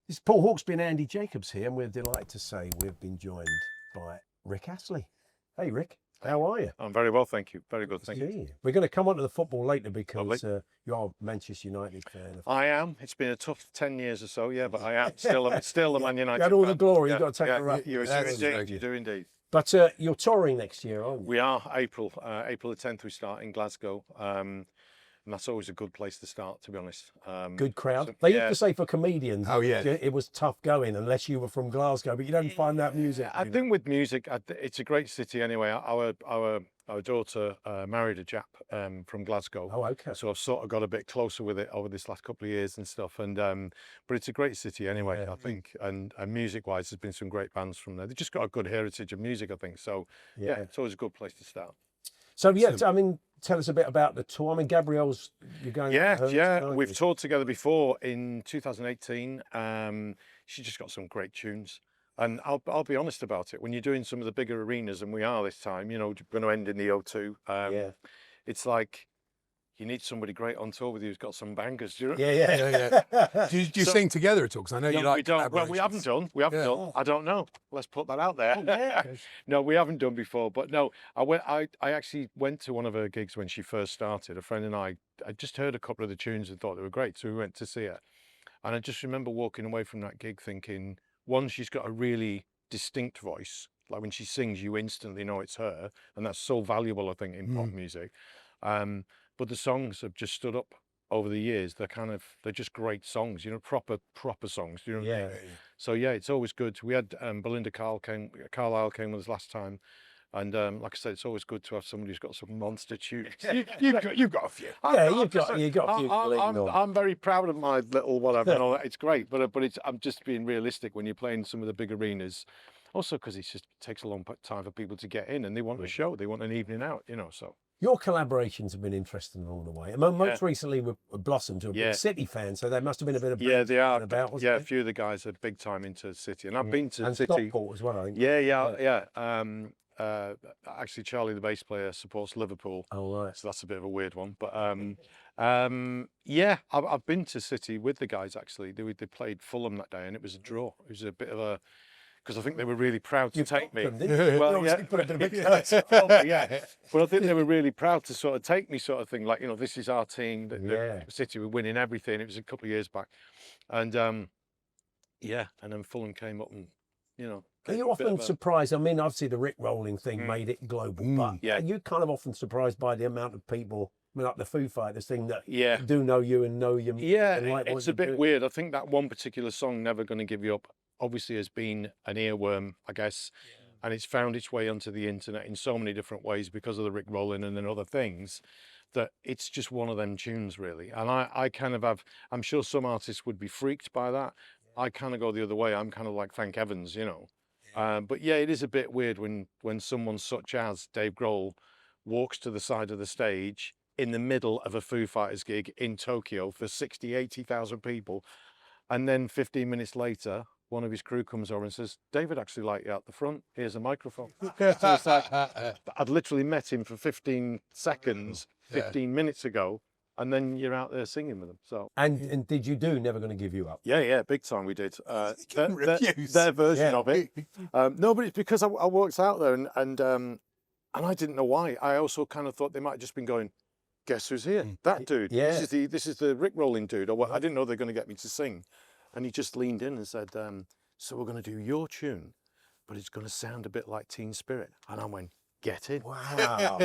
This is Paul Hawksbee and Andy Jacobs here, and we're delighted to say we've been joined by Rick Astley. Hey, Rick, how are you? I'm very well, thank you. Very good, thank you. Yeah. We're going to come on to the football later because you are a Manchester United fan. I am. It's been a tough 10 years or so, yeah, but I am still a Man United You had all fan. the glory, you've got to take the rap. You do indeed. But you're touring next year, aren't you? We are. April the 10th we start in Glasgow. And that's always a good place to start, to be honest. Good crowd. So, they used to say for comedians, it was tough going unless you were from Glasgow, but you don't find that music. I think with music, it's a great city anyway. Our daughter married a chap from Glasgow. Oh, okay. So I've sort of got a bit closer with it over this last couple of years and stuff. And but it's a great city anyway, I think. And music-wise, there's been some great bands from there. They've just got a good heritage of music, I think. So yeah, it's always a good place to start. So yeah, I mean, tell us a bit about the tour. I mean, Gabrielle's, you're going. Yeah. We've toured together before in 2018. She just got some great tunes, and I'll be honest about it. When you're doing some of the bigger arenas, and we are this time, you know, going to end in the O2. It's like you need somebody great on tour with you who's got some bangers. Do you know? Yeah. Do you sing together at all? Because I know you like. We don't. Well, we haven't done. I don't know. Let's put that out there. No, we haven't done before. But no, I actually went to one of her gigs when she first started. A friend and I just heard a couple of the tunes and thought they were great, so we went to see her. And I just remember walking away from that gig thinking, one, she's got a really distinct voice. Like when she sings, you instantly know it's her, and that's so valuable, I think, in pop music. But the songs have just stood up over the years. They're just great songs, you know, proper songs. You know what I mean? So yeah, it's always good. We had Belinda Carlisle came with us last time, and like I said, it's always good to have somebody who's got some monster tunes. You've got a few. You've got a few. I'm very proud of my little whatever. And all that. It's great, but I'm just being realistic when you're playing some of the big arenas. Also, because it just takes a long time for people to get in, and they want a show, they want an evening out, you know. So. Your collaborations have been interesting along the way. Most recently with Blossom, to a big City fan, so there must have been a bit of they are about. A few of the guys are big time into City, and I've been to and City. Stockport as well, I think. Yeah. Actually, Charlie, the bass player, supports Liverpool. Oh right. So that's a bit of a weird one, but I've been to City with the guys. Actually, they played Fulham that day, and it was a draw. It was a bit of a. Because I think they were really proud to take me. Well, yeah. Put a bit But I think they were really proud to sort of take me, sort of thing. Like, you know, this is our team. City were winning everything. It was a couple of years back, and and then Fulham came up, and you know. Are you often surprised? I mean, obviously the Rickrolling thing made it global, but are you kind of often surprised by the amount of people? I mean, like the Foo Fighters thing that do know you and know you. It's a bit weird. I think that one particular song, "Never Gonna Give You Up," obviously has been an earworm, I guess, and it's found its way onto the internet in so many different ways because of the Rickrolling and then other things, that it's just one of them tunes, really. And I kind of have, I'm sure some artists would be freaked by that. I kind of go the other way. I'm kind of like Frank Evans, you know. But yeah, it is a bit weird when someone such as Dave Grohl walks to the side of the stage in the middle of a Foo Fighters gig in Tokyo for 80,000 people, and then 15 minutes later, one of his crew comes over and says, "David actually like you out the front. Here's a microphone." So it's like, I'd literally met him for 15 seconds, 15 minutes ago, and then you're out there singing with them. So. And did you do "Never Gonna Give You Up"? Yeah, big time we did. Their version of it. No, but it's because I walked out there and I didn't know why. I also kind of thought they might have just been going, "Guess who's here? That dude. Yeah. This is the Rickrolling dude." Or what? I didn't know they're going to get me to sing. And he just leaned in and said, "So we're going to do your tune, but it's going to sound a bit like Teen Spirit." And I went, "Get in!" Wow.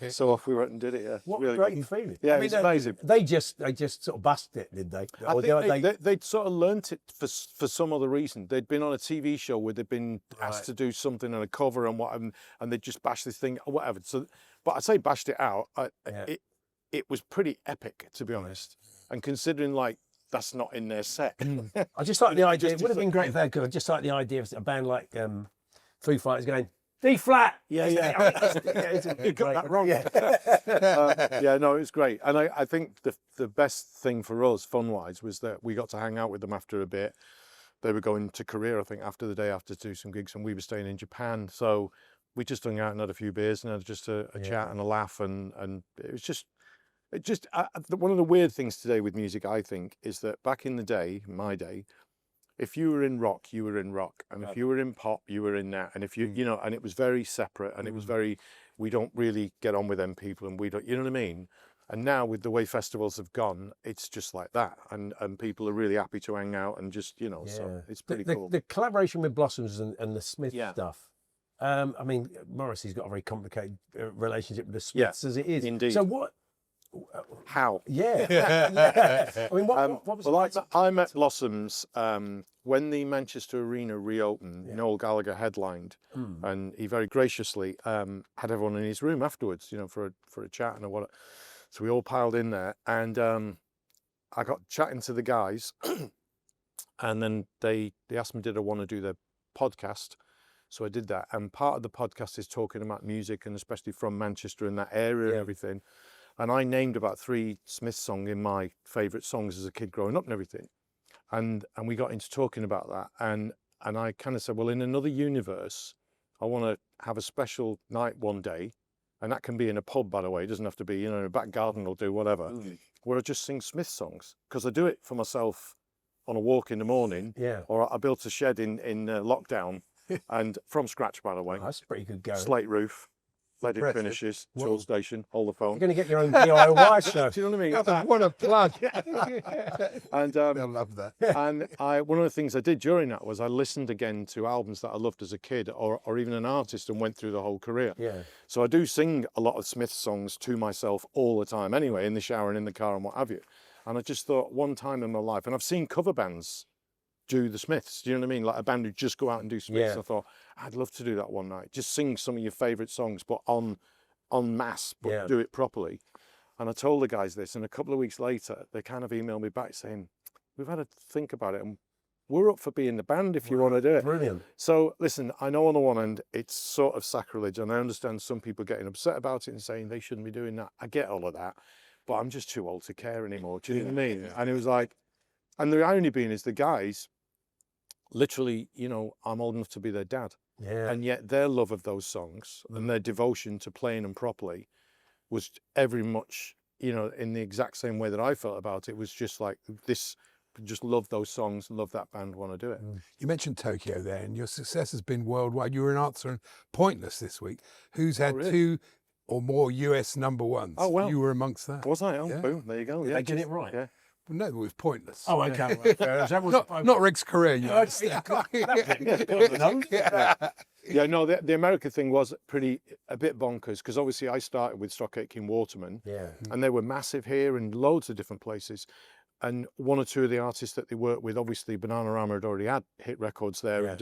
So off we went and did it. Yeah, What really a great feeling. Yeah, it's amazing. They just sort of bust it, did they? I think they'd sort of learnt it for some other reason. They'd been on a TV show where they'd been asked to do something on a cover and what, and they'd just bashed this thing or whatever. So, but I say bashed it out. It was pretty epic, to be honest. And considering like. That's not in their set. I just like the idea. It would have been great if they could. I just like the idea of a band like Foo Fighters going D flat. You got that wrong. No, it was great. And I think the best thing for us, fun wise, was that we got to hang out with them after a bit. They were going to Korea, I think, after the day after to do some gigs, and we were staying in Japan. So we just hung out and had a few beers and had just a chat and a laugh, and it was just. One of the weird things today with music, I think, is that back in the day, my day, if you were in rock, you were in rock, and if you were in pop, you were in that, and if you, you know, and it was very separate, and it was very, we don't really get on with them people, and we don't, you know what I mean? And now with the way festivals have gone, it's just like that, and people are really happy to hang out and just, you know, so it's pretty cool. The collaboration with Blossoms and the Smith stuff. I mean, Morrissey's got a very complicated relationship with the Smiths as it is. Indeed. So what? How? Yeah. I mean, what was well, I met Blossoms when the Manchester Arena reopened. Noel Gallagher headlined, and he very graciously had everyone in his room afterwards, you know, for a chat and what. So we all piled in there, and I got chatting to the guys, and then they asked me, did I want to do their podcast? So I did that, and part of the podcast is talking about music, and especially from Manchester and that area and everything. And I named about 3 Smith songs in my favourite songs as a kid growing up and everything. And we got into talking about that. And I kind of said, well, in another universe, I want to have a special night one day. And that can be in a pub, by the way. It doesn't have to be, you know, in a back garden or do whatever. Where I just sing Smith songs. Because I do it for myself on a walk in the morning. Or I built a shed in lockdown. And from scratch, by the way. That's pretty good going. Slate roof. Leaded finishes, tool station, hold the phone. You're going to get your own DIY show. Do you know what I mean? What a plug. And I love that. And one of the things I did during that was I listened again to albums that I loved as a kid, or even an artist, and went through the whole career. So I do sing a lot of Smith songs to myself all the time anyway, in the shower and in the car and what have you. And I just thought one time in my life, and I've seen cover bands do the Smiths, do you know what I mean? Like a band who just go out and do Smiths. I thought, I'd love to do that one night. Just sing some of your favourite songs, but en masse, but do it properly. And I told the guys this, and a couple of weeks later, they kind of emailed me back saying, we've had to think about it, and we're up for being the band if you want to do it. Brilliant. So listen, I know on the one hand, it's sort of sacrilege, and I understand some people getting upset about it and saying they shouldn't be doing that. I get all of that, but I'm just too old to care anymore. Do you know what I mean? And it was like, and the irony being is the guys, literally, you know, I'm old enough to be their dad. And yet their love of those songs and their devotion to playing them properly was every much, you know, in the exact same way that I felt about it. Was just like this, just love those songs, love that band, want to do it. You mentioned Tokyo there, and your success has been worldwide. You were an answer in Pointless this week, who's had 2 or more US #1s. Oh, well. You were amongst that. Was I? Oh, boom, there you go. Did they get it right? Yeah. No, it was Pointless. Oh, okay. Not Rick's career. You know. Yeah, no, the America thing was a bit bonkers, because obviously I started with Stock Aitken Waterman, and they were massive here in loads of different places. And 1 or 2 of the artists that they worked with, obviously Bananarama had already had hit records there,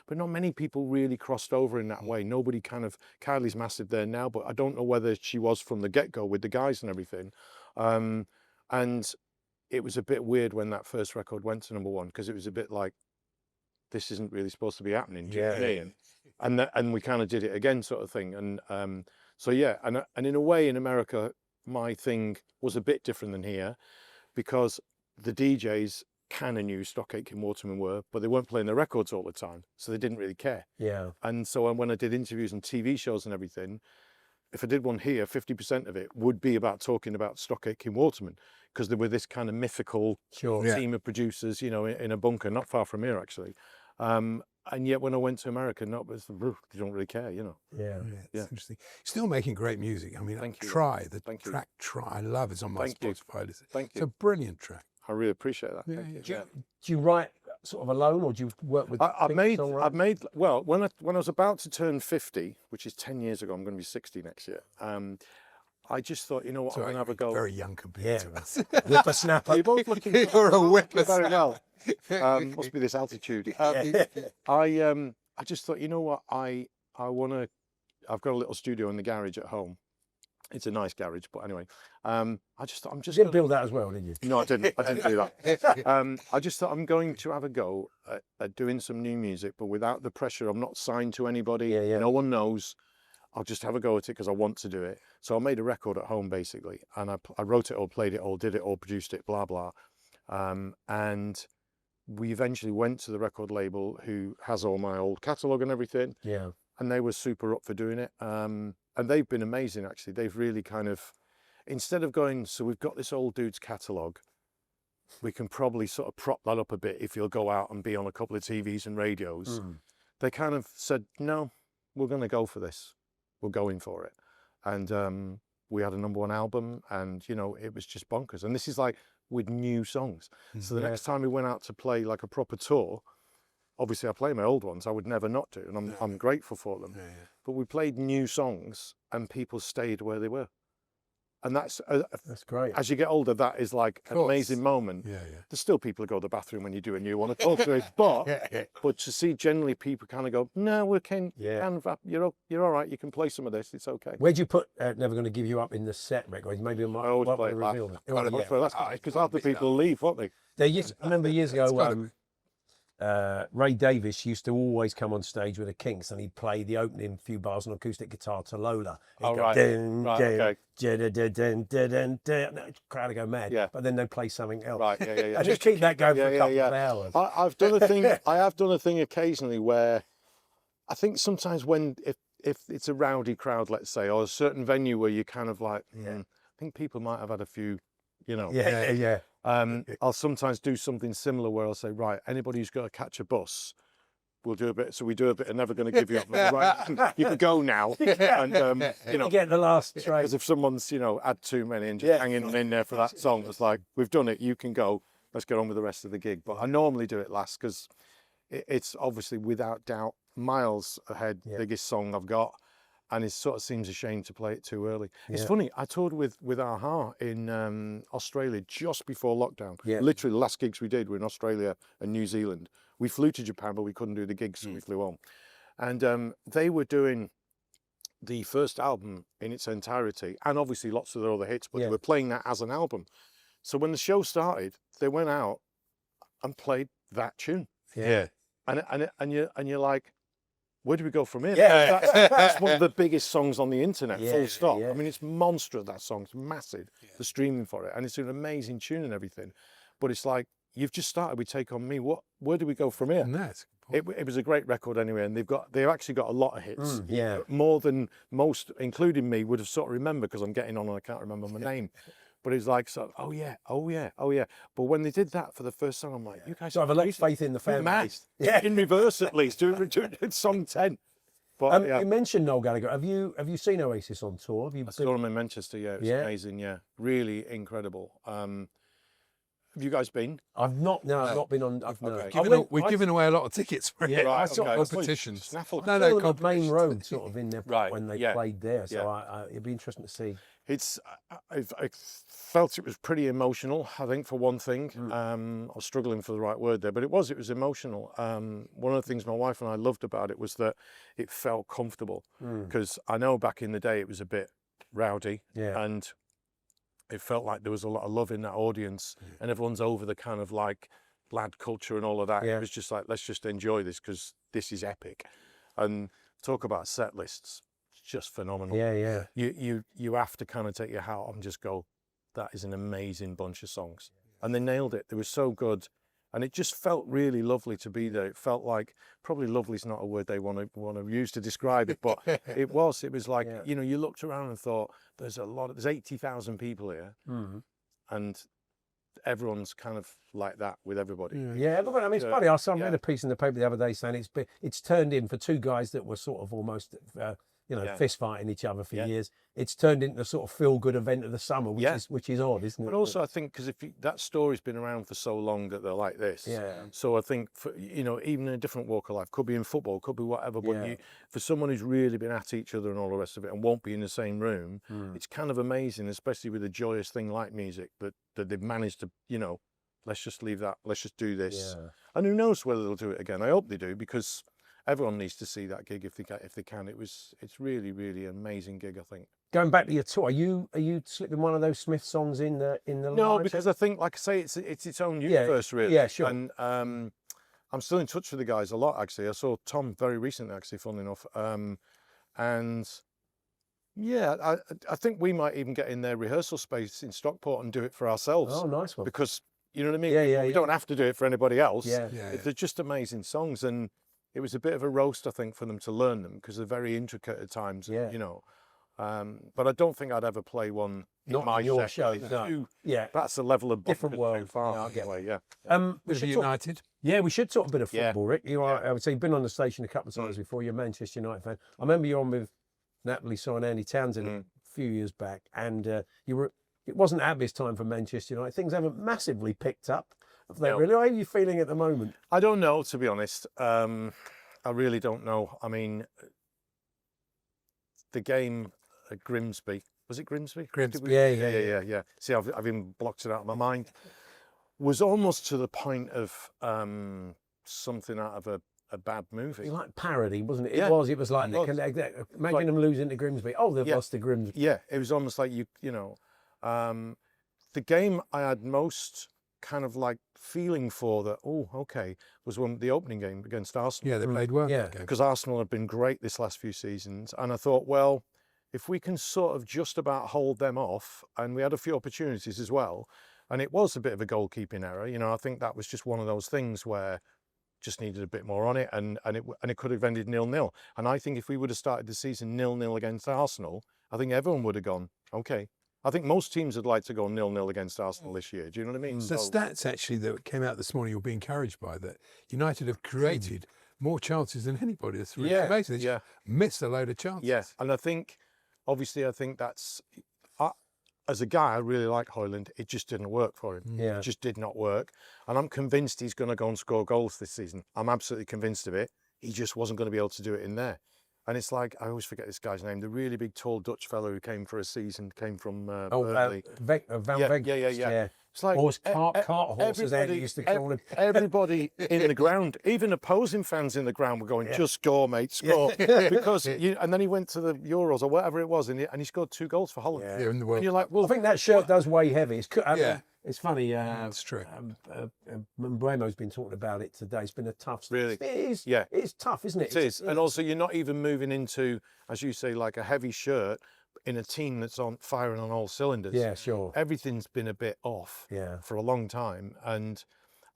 but not many people really crossed over in that way. Nobody kind of, Kylie's massive there now, but I don't know whether she was from the get-go with the guys and everything. And it was a bit weird when that first record went to #1, because it was a bit like, this isn't really supposed to be happening. Do you know what I mean? And we kind of did it again, sort of thing. And so yeah, and in a way in America, my thing was a bit different than here, because the DJs kind of knew Stock Aitken Waterman were, but they weren't playing their records all the time, so they didn't really care. And so when I did interviews and TV shows and everything, if I did one here, 50% of it would be about talking about Stock Aitken Waterman, because they were this kind of mythical team of producers, you know, in a bunker not far from here, actually. And yet when I went to America, they don't really care, you know. It's interesting. Still making great music. I mean, Try, the track Try, I love it. It's on my Spotify. It's a brilliant track. I really appreciate that. Do you write sort of alone, or do you work with I've made, well, when I was about to turn 50, which is 10 years ago, I'm going to be 60 next year. I just thought, you know what, I'm going to have a go. Very young compared to us. Whippersnapper. You're both looking You're a whippersnapper. very well. Must be this altitude. I just thought, you know what, I want to, I've got a little studio in the garage at home. It's a nice garage, but anyway, I just thought, you didn't build that as well, did you? No, I didn't do that. I just thought I'm going to have a go at doing some new music, but without the pressure. I'm not signed to anybody. No one knows. I'll just have a go at it because I want to do it. So I made a record at home, basically, and I wrote it all, played it all, did it all, produced it, blah, blah. And we eventually went to the record label, who has all my old catalogue and everything. And they were super up for doing it. And they've been amazing, actually. They've really kind of, instead of going, so we've got this old dude's catalogue, we can probably sort of prop that up a bit if you'll go out and be on a couple of TVs and radios. They kind of said, no, we're going to go for this. We're going for it. And we had a #1 album, and, you know, it was just bonkers. And this is like with new songs. So the next time we went out to play like a proper tour, obviously I play my old ones, I would never not do, and I'm grateful for them. But we played new songs and people stayed where they were. And that's great. As you get older, that is like an amazing moment. There's still people who go to the bathroom when you do a new one, of course, but to see generally people kind of go, no, we can, you're all right, you can play some of this, it's okay. Where'd you put Never Gonna Give You Up in the set record? Maybe I might always play it reveal that. Because half the people leave, won't they? I remember years ago, Ray Davies used to always come on stage with the Kinks, and he'd play the opening few bars on acoustic guitar to Lola. Crowd would go mad, but then they'd play something else. I just keep that going for a couple of hours. I've done a thing. I have done a thing occasionally where I think sometimes when if it's a rowdy crowd, let's say, or a certain venue where you kind of like, I think people might have had a few, you know. I'll sometimes do something similar where I'll say, right, anybody who's got to catch a bus, we'll do a bit. So we do a bit of Never Gonna Give You Up. Right, you can go now. And, you know, get the last train. Because if someone's, you know, had too many and just hanging on in there for that song, it's like, we've done it, you can go. Let's get on with the rest of the gig. But I normally do it last because it's obviously without doubt miles ahead, biggest song I've got. And it sort of seems a shame to play it too early. It's funny, I toured with a-ha in Australia just before lockdown. Literally the last gigs we did were in Australia and New Zealand. We flew to Japan, but we couldn't do the gigs, so we flew on. And they were doing the first album in its entirety, and obviously lots of their other hits, but they were playing that as an album. So when the show started, they went out and played that tune. And you're like, where do we go from here? That's one of the biggest songs on the internet, full stop. I mean, it's monstrous, that song. It's massive, the streaming for it. And it's an amazing tune and everything. But it's like, you've just started with Take On Me. Where do we go from here? It was a great record anyway. And they've actually got a lot of hits. More than most, including me, would have sort of remembered, because I'm getting on and I can't remember my name. But it's like, so, oh yeah. But when they did that for the first song, I'm like, you guys have a lot of faith in the fan base. In reverse, at least, do song 10. But you mentioned Noel Gallagher. Have you seen Oasis on tour? I saw them in Manchester. It was amazing. Really incredible. Have you guys been? I've not. No, I've not been on. We've given away a lot of tickets for it. I saw competitions. No, Main Road sort of in there when they played there. So it'd be interesting to see. I felt it was pretty emotional, I think, for one thing. I was struggling for the right word there, but it was emotional. One of the things my wife and I loved about it was that it felt comfortable, because I know back in the day it was a bit rowdy, and it felt like there was a lot of love in that audience, and everyone's over the kind of like lad culture and all of that. It was just like, let's just enjoy this because this is epic. And talk about set lists. Just phenomenal. You have to kind of take your hat off and just go, that is an amazing bunch of songs. And they nailed it. They were so good. And it just felt really lovely to be there. It felt like, probably lovely is not a word they want to use to describe it, but it was like, you know, you looked around and thought, there's 80,000 people here. And everyone's kind of like that with everybody. Everybody. I mean, it's funny. I read a piece in the paper the other day saying it's turned in for two guys that were sort of almost fist fighting each other for years. It's turned into a sort of feel good event of the summer, which is odd, isn't it? But also, I think because that story's been around for so long that they're like this. So I think even in a different walk of life, could be in football, could be whatever. But for someone who's really been at each other and all the rest of it, and won't be in the same room, it's kind of amazing, especially with a joyous thing like music, that they've managed to, let's just leave that, let's just do this. And who knows whether they'll do it again? I hope they do, because everyone needs to see that gig if they can. It's really, really an amazing gig, I think. Going back to your tour, are you slipping one of those Smith songs in the No, because I think, like I say, it's its own universe, really. Yeah, sure. And I'm still in touch with the guys a lot, actually. I saw Tom very recently, actually, funnily enough. And yeah, I think we might even get in their rehearsal space in Stockport and do it for ourselves. Oh, nice one. Because, you know what I mean? We don't have to do it for anybody else. They're just amazing songs. And it was a bit of a roast, I think, for them to learn them, because they're very intricate at times, But I don't think I'd ever play one Not in my in your sector. show, It's no. too- Yeah. That's a level of Different world. Too far, Yeah, I get anyway, yeah. We Bit of should talk, United. yeah, we should talk a bit of Yeah. football, Rick. You are, I would say, you've been on the station a couple of times before. You're a Manchester United fan. I remember you on with Napoli, and Andy Townsend a few years back, and you were. It wasn't Abby's time for Manchester United. Things haven't massively picked up. Have they really? How are you feeling at the moment? I don't know, to be honest. I really don't know. I mean, the game at Grimsby, was it Grimsby? Grimsby. Yeah. See, I've even blocked it out of my mind. Was almost to the point of something out of a bad movie. It was like parody, wasn't it? Yeah. It was like, imagine them losing to Grimsby. Oh, they've lost to Grimsby. Yeah, it was almost like you know, the game I had most kind of like feeling for that. Oh, okay, was the opening game against Arsenal. Yeah, they played well. Yeah, because Arsenal have been great this last few seasons, and I thought, well, if we can sort of just about hold them off, and we had a few opportunities as well, and it was a bit of a goalkeeping error. You know, I think that was just one of those things where just needed a bit more on it, and it could have ended 0-0. And I think if we would have started the season 0-0 against Arsenal, I think everyone would have gone, okay. I think most teams would like to go 0-0 against Arsenal this year. Do you know what I mean? The stats actually that came out this morning, you'll be encouraged by that. United have created more chances than anybody. It's really amazing. They just missed a load of chances. Yeah, and I think, obviously, that's, as a guy, I really like Højlund. It just didn't work for him. Yeah. It just did not work. And I'm convinced he's going to go and score goals this season. I'm absolutely convinced of it. He just wasn't going to be able to do it in there. And it's like, I always forget this guy's name, the really big, tall Dutch fellow who came for a season, came from Burnley. Van Vecht. Yeah. It's like, Or cart horse, as Andy used to call him. Everybody in the ground, even opposing fans in the ground were going, just score, mate, score. Because and then he went to the Euros or whatever it was, and he scored 2 goals for Holland. Yeah, in the world. And you're like, well, I think that shirt does weigh heavy. It's funny. It's true. Mbeumo's been talking about it today. It's been a tough. Really? It is. Yeah. It's tough, isn't it? It is. And also, you're not even moving into, as you say, like a heavy shirt in a team that's on firing on all cylinders. Yeah, sure. Everything's been a bit off for a long time. And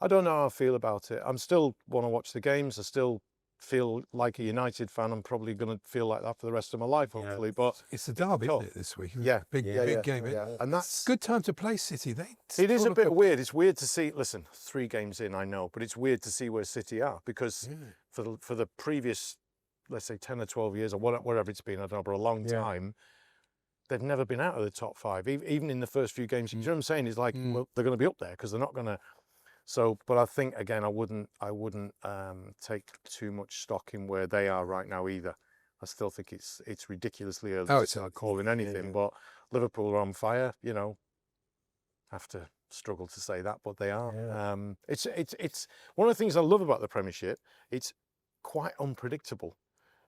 I don't know how I feel about it. I'm still want to watch the games. I still feel like a United fan. I'm probably going to feel like that for the rest of my life, hopefully. But it's a derby, isn't it, this week? Yeah. Big game. Yeah. And that's good time to play City. It is a bit weird. It's weird to see, listen, 3 games in, I know, but it's weird to see where City are, because for the previous, let's say 10 or 12 years or whatever it's been, I don't know, for a long time, they've never been out of the top 5, even in the first few games. You know what I'm saying? It's like, well, they're going to be up there because they're not going to. So, but I think, again, I wouldn't take too much stock in where they are right now either. I still think it's ridiculously early to start calling anything. But Liverpool are on fire. You know, have to struggle to say that, but they are. Yeah. It's one of the things I love about the Premiership. It's quite unpredictable.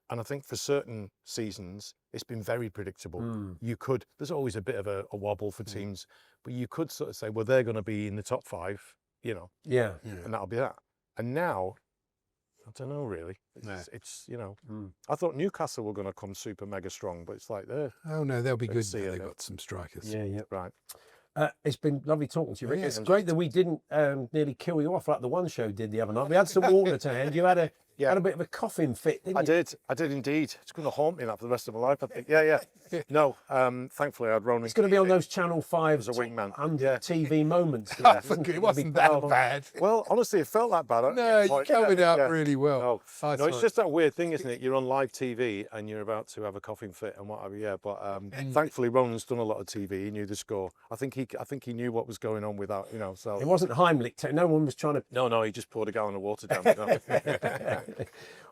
And I think for certain seasons, it's been very predictable. There's always a bit of a wobble for teams, but you could sort of say, well, they're going to be in the top 5, you know. Yeah. And that'll be that. And now, I don't know, really. It's you know, I thought Newcastle were going to come super mega strong, but it's like they're... Oh, no, they'll be good. They've got some strikers. Yeah. Right. It's been lovely talking to you, Rick. It's great that we didn't nearly kill you off like the One Show did the other night. We had some water to hand. You had a bit of a coughing fit, didn't you? I did indeed. It's going to haunt me that for the rest of my life, I think. Yeah. No, thankfully I had Ronan. It's going to be on those Channel 5 as a wingman. TV moments. It wasn't that bad. Well, honestly, it felt that bad. No, you covered it up really well. No, it's just that weird thing, isn't it? You're on live TV and you're about to have a coughing fit and whatever. Yeah, but thankfully Ronan's done a lot of TV. He knew the score. I think he knew what was going on without, you know. So it wasn't Heimlich. No one was trying to. No, he just poured a gallon of water down.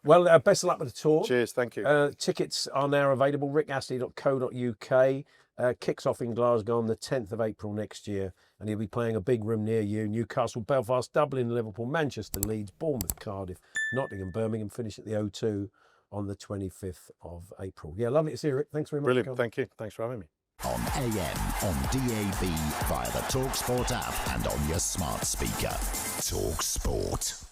Well, best of luck with the tour. Cheers, thank you. Tickets are now available. rickastley.co.uk. Kicks off in Glasgow on the 10th of April next year, and he'll be playing a big room near you. Newcastle, Belfast, Dublin, Liverpool, Manchester, Leeds, Bournemouth, Cardiff, Nottingham, Birmingham. Finish at the O2 on the 25th of April. Yeah, lovely to see you, Rick. Thanks very much. Brilliant, thank you. Thanks for having me. On AM, on DAB, via the talkSPORT app and on your smart speaker. talkSPORT.